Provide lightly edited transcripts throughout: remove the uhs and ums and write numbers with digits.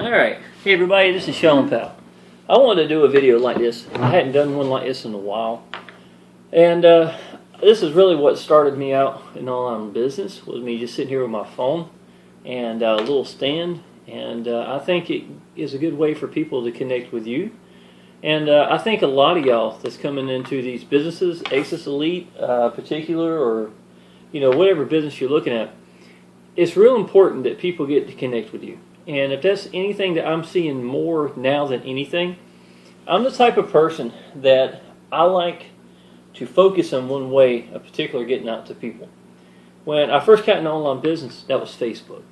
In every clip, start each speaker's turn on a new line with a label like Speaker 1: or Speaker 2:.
Speaker 1: Alright, hey everybody, this is Sean Powell. I wanted to do a video like this. I hadn't done one like this in a while. And this is really what started me out in online business, was me just sitting here with my phone and a little stand. And I think it is a good way for people to connect with you. And I think a lot of y'all that's coming into these businesses, Exitus Elite particular, or whatever business you're looking at, it's real important that people get to connect with you. And if that's anything that I'm seeing more now than anything, I'm the type of person that I like to focus on one way of particular getting out to people. When I first got into online business, that was Facebook.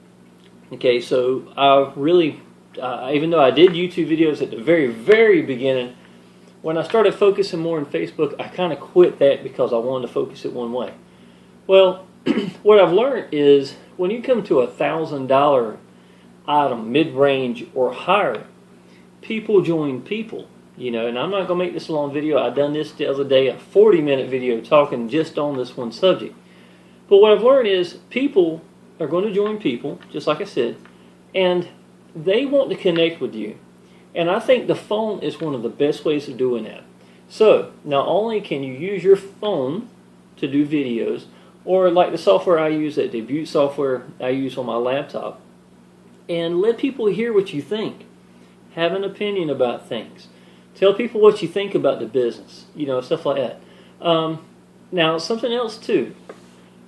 Speaker 1: Okay, so I really, even though I did YouTube videos at the very, very beginning, when I started focusing more on Facebook, I kind of quit that because I wanted to focus it one way. Well, what I've learned is when you come to $1,000 item, mid-range or higher, people join people, and I'm not going to make this a long video. I done this the other day, a 40-minute video talking just on this one subject. But what I've learned is people are going to join people, just like I said, and they want to connect with you. And I think the phone is one of the best ways of doing that. So, not only can you use your phone to do videos, or like the software I use, that Debut software I use on my laptop, and let people hear what you think. Have an opinion about things. Tell people what you think about the business. Stuff like that. Now, something else too.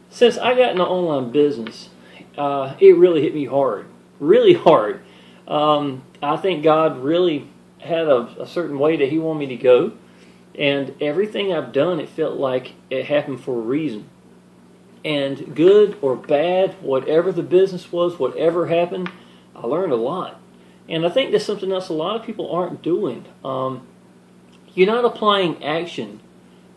Speaker 1: Since I got into online business, it really hit me hard. Really hard. I think God really had a certain way that He wanted me to go. And everything I've done, it felt like it happened for a reason. And good or bad, whatever the business was, whatever happened, I learned a lot. And I think that's something else a lot of people aren't doing. You're not applying action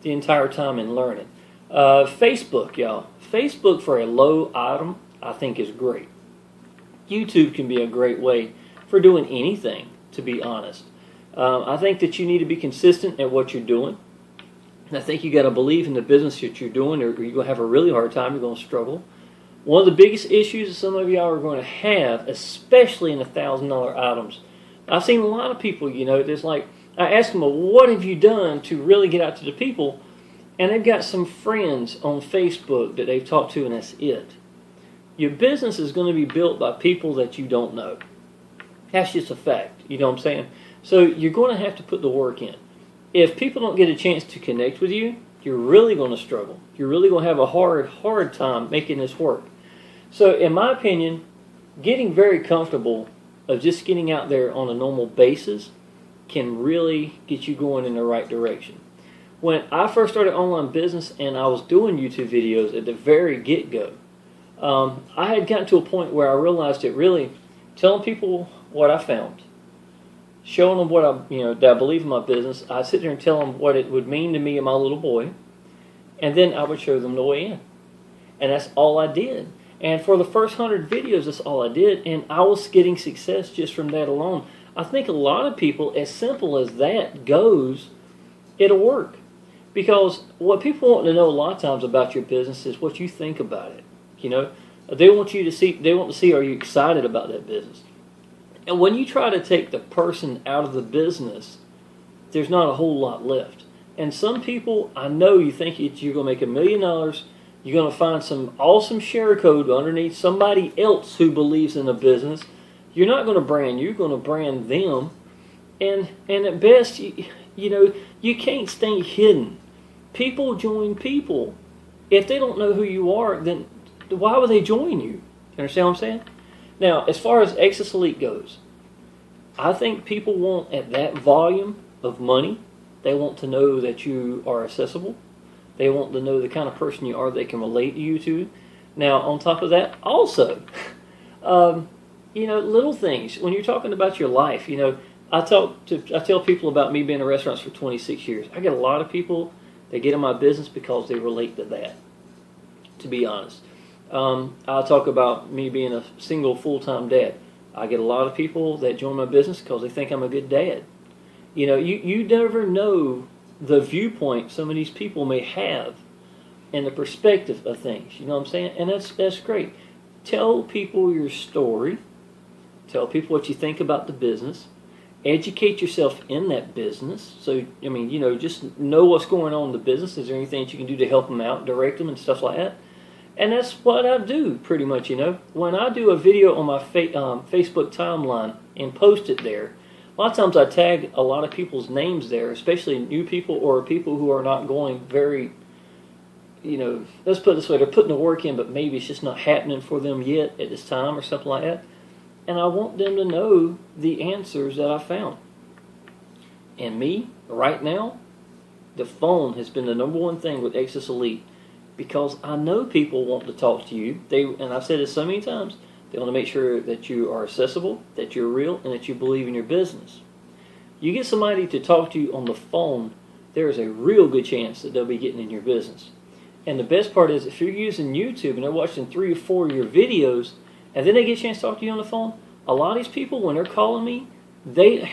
Speaker 1: the entire time in learning. Facebook, y'all. Facebook for a low item, I think is great. YouTube can be a great way for doing anything, to be honest. I think that you need to be consistent at what you're doing. And I think you got to believe in the business that you're doing, or you're going to have a really hard time. You're going to struggle. One of the biggest issues that some of y'all are going to have, especially in the $1,000 items, I've seen a lot of people, there's like, I ask them, well, what have you done to really get out to the people? And they've got some friends on Facebook that they've talked to, and that's it. Your business is going to be built by people that you don't know. That's just a fact, you know what I'm saying? So you're going to have to put the work in. If people don't get a chance to connect with you, you're really going to struggle. You're really going to have a hard time making this work. So in my opinion, getting very comfortable of just getting out there on a normal basis can really get you going in the right direction. When I first started online business and I was doing YouTube videos at the very get-go, I had gotten to a point where I realized that really telling people what I found, showing them what that I believe in my business, I'd sit there and tell them what it would mean to me and my little boy, and then I would show them the way in. And that's all I did. And for the first 100 videos, that's all I did, and I was getting success just from that alone. I think a lot of people, as simple as that goes, it'll work. Because what people want to know a lot of times about your business is what you think about it. They want to see, are you excited about that business? And when you try to take the person out of the business, there's not a whole lot left. And some people, I know you think you're going to make $1 million, you're going to find some awesome share code underneath somebody else who believes in the business. You're not going to brand, you're going to brand them. And at best, you can't stay hidden. People join people. If they don't know who you are, then why would they join you? You understand what I'm saying? Now, as far as Exitus Elite goes, I think people want, at that volume of money, they want to know that you are accessible. They want to know the kind of person you are they can relate to you to. Now, on top of that, also, little things. When you're talking about your life, I tell people about me being in restaurants for 26 years. I get a lot of people that get in my business because they relate to that, to be honest. I'll talk about me being a single full-time dad. I get a lot of people that join my business because they think I'm a good dad. You never know the viewpoint some of these people may have and the perspective of things. You know what I'm saying? And that's great. Tell people your story. Tell people what you think about the business. Educate yourself in that business. So, I mean, just know what's going on in the business. Is there anything that you can do to help them out, direct them, and stuff like that? And that's what I do, pretty much, When I do a video on my Facebook timeline and post it there, a lot of times I tag a lot of people's names there, especially new people or people who are not going very, let's put it this way, they're putting the work in, but maybe it's just not happening for them yet at this time or something like that. And I want them to know the answers that I found. And me, right now, the phone has been the number one thing with Exitus Elite, because I know people want to talk to you. And I've said this so many times, they want to make sure that you are accessible, that you're real, and that you believe in your business. You get somebody to talk to you on the phone, there is a real good chance that they'll be getting in your business. And the best part is, if you're using YouTube and they're watching 3 or 4 of your videos, and then they get a chance to talk to you on the phone, a lot of these people, when they're calling me, they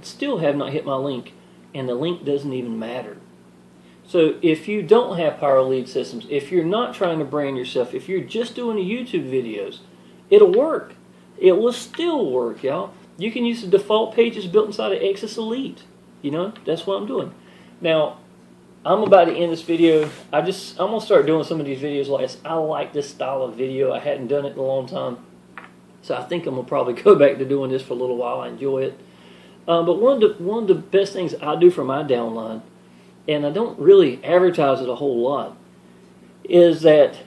Speaker 1: still have not hit my link, and the link doesn't even matter. So if you don't have power lead systems, if you're not trying to brand yourself, if you're just doing the YouTube videos, it'll work. It will still work, y'all. You can use the default pages built inside of Exitus Elite. That's what I'm doing. Now, I'm about to end this video. I'm going to start doing some of these videos like this. I like this style of video. I hadn't done it in a long time. So I think I'm going to probably go back to doing this for a little while. I enjoy it. But one of the best things I do for my downline, and I don't really advertise it a whole lot, is that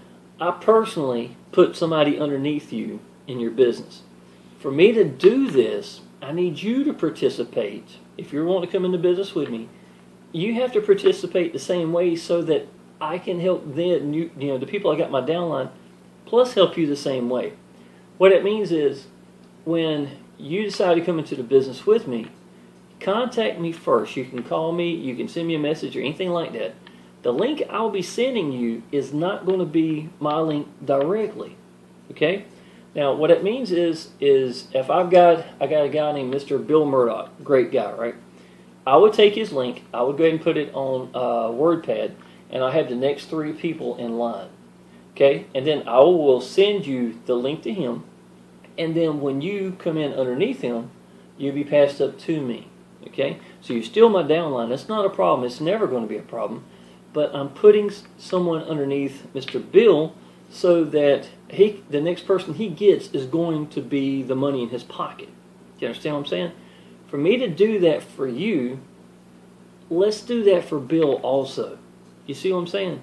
Speaker 1: I personally put somebody underneath you in your business. For me to do this, I need you to participate. If you want to come into business with me, you have to participate the same way so that I can help them, the people I got my downline, plus help you the same way. What it means is, when you decide to come into the business with me, contact me first. You can call me, you can send me a message or anything like that. The link I'll be sending you is not going to be my link directly. Okay? Now, what it means is if I got a guy named Mr. Bill Murdoch, great guy, right? I would take his link, I would go ahead and put it on WordPad, and I have the next 3 people in line. Okay? And then I will send you the link to him, and then when you come in underneath him, you'll be passed up to me. Okay? So you're still my downline. That's not a problem. It's never going to be a problem. But I'm putting someone underneath Mr. Bill so that the next person he gets is going to be the money in his pocket. Do you understand what I'm saying? For me to do that for you, let's do that for Bill also. You see what I'm saying?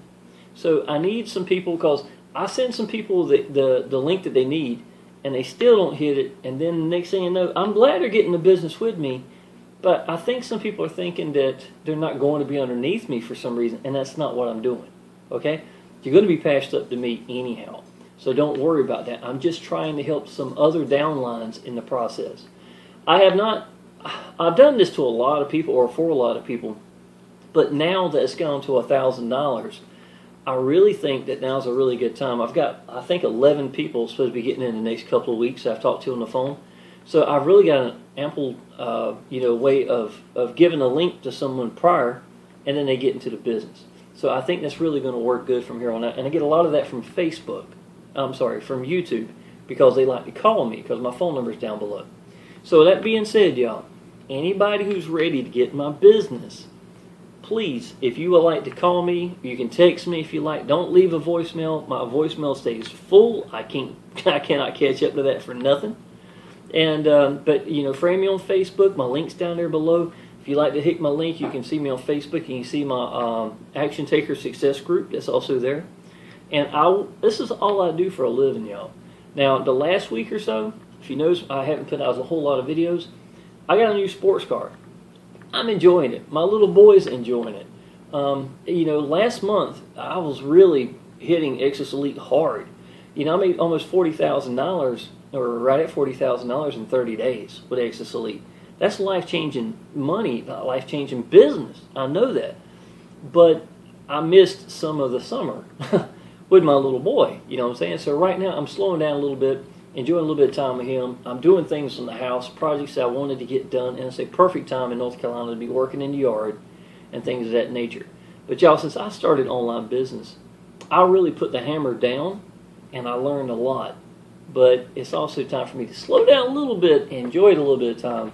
Speaker 1: So I need some people, because I send some people the link that they need, and they still don't hit it, and then the next thing you know, I'm glad they're getting the business with me, but I think some people are thinking that they're not going to be underneath me for some reason, and that's not what I'm doing. Okay? You're going to be passed up to me anyhow, so don't worry about that. I'm just trying to help some other downlines in the process. I've done this to a lot of people, or for a lot of people, but now that it's gone to $1,000, I really think that now's a really good time. I've got, I think, 11 people supposed to be getting in the next couple of weeks I've talked to on the phone. So I've really got an ample way of giving a link to someone prior, and then they get into the business. So I think that's really going to work good from here on out. And I get a lot of that from from YouTube, because they like to call me, because my phone number is down below. So that being said, y'all, anybody who's ready to get in my business, please, if you would like to call me, you can text me if you like. Don't leave a voicemail. My voicemail stays full. I cannot catch up to that for nothing. And but friend me on Facebook. My link's down there below. If you like to hit my link, you can see me on Facebook. You can see my Action Taker Success Group. That's also there. And this is all I do for a living, y'all. Now, the last week or so, if you notice, I haven't put out a whole lot of videos. I got a new sports car. I'm enjoying it. My little boy's enjoying it. Last month, I was really hitting Exitus Elite hard. I made almost $40,000, or right at $40,000 in 30 days with Exitus Elite. That's life-changing money, not life-changing business. I know that. But I missed some of the summer with my little boy. You know what I'm saying? So right now, I'm slowing down a little bit, enjoying a little bit of time with him. I'm doing things in the house, projects that I wanted to get done, and it's a perfect time in North Carolina to be working in the yard and things of that nature. But y'all, since I started online business, I really put the hammer down, and I learned a lot. but it's also time for me to slow down a little bit and enjoy it a little bit of time.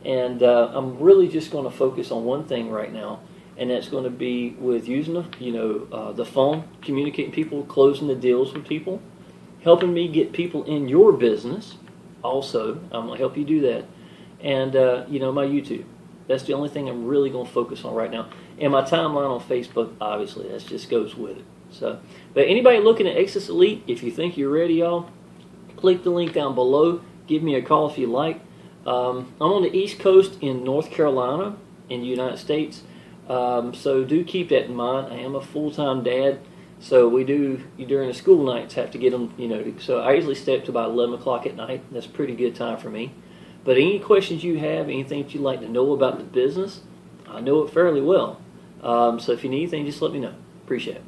Speaker 1: And I'm really just going to focus on one thing right now, and that's going to be with using the phone, communicating people, closing the deals with people, helping me get people in your business. Also, I'm going to help you do that, and my YouTube. That's the only thing I'm really going to focus on right now. And my timeline on Facebook, obviously, that just goes with it. So, but anybody looking at Exitus Elite, if you think you're ready, y'all, click the link down below. Give me a call if you like. I'm on the East Coast in North Carolina in the United States. So do keep that in mind. I am a full-time dad, so we do during the school nights have to get them. So I usually stay up to about 11 o'clock at night. That's a pretty good time for me. But any questions you have, anything that you'd like to know about the business, I know it fairly well. So if you need anything, just let me know. Appreciate it.